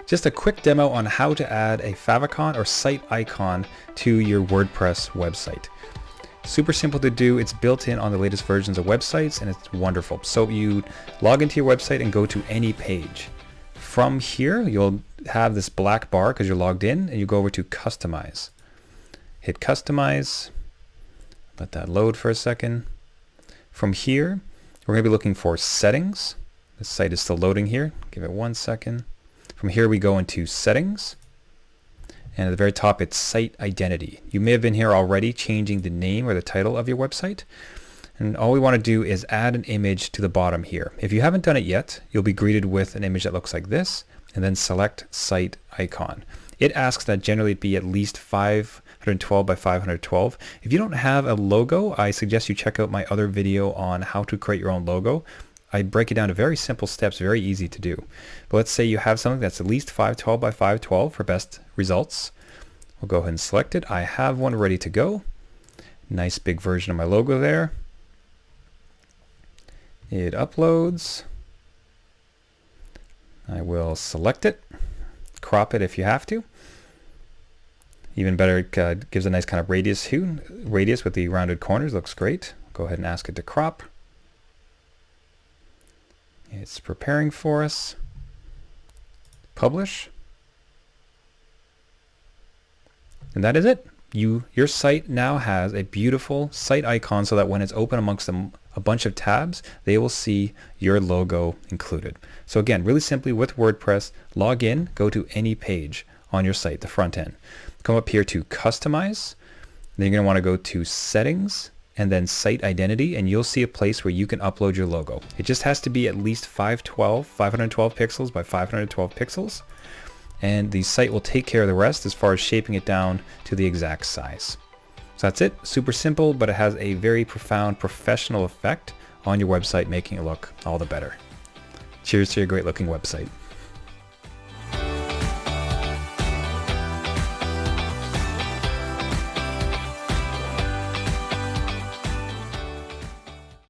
Just a quick demo on how to add a favicon or site icon to your WordPress website. Super simple to do. It's built in on the latest versions of websites and it's wonderful. So you log into your website and go to any page. From here, you'll have this black bar because you're logged in, and you go over to Customize. Hit Customize. Let that load for a second. From here, we're going to be looking for Settings. The site is still loading here. Give it 1 second. From here, we go into Settings. And at the very top, it's Site Identity. You may have been here already changing the name or the title of your website. And all we want to do is add an image to the bottom here. If you haven't done it yet, you'll be greeted with an image that looks like this, and then select Site Icon. It asks that generally it be at least 512 by 512. If you don't have a logo, I suggest you check out my other video on how to create your own logo. I break it down to very simple steps, very easy to do. But let's say you have something that's at least 512 by 512 for best results. We'll go ahead and select it. I have one ready to go. Nice big version of my logo there. It uploads. I will select it, crop it if you have to. Even better, it gives a nice kind of radius with the rounded corners. Looks great. Go ahead and ask it to crop. It's preparing for us. Publish. And that is it. Your site now has a beautiful site icon so that when it's open amongst a bunch of tabs, they will see your logo included. So again, really simply with WordPress, log in, go to any page on your site, the front end. Come up here to Customize. Then you're going to want to go to Settings and then Site Identity, and you'll see a place where you can upload your logo. It just has to be at least 512 pixels by 512 pixels. And the site will take care of the rest as far as shaping it down to the exact size. So that's it. Super simple, but it has a very profound professional effect on your website, making it look all the better. Cheers to your great looking website.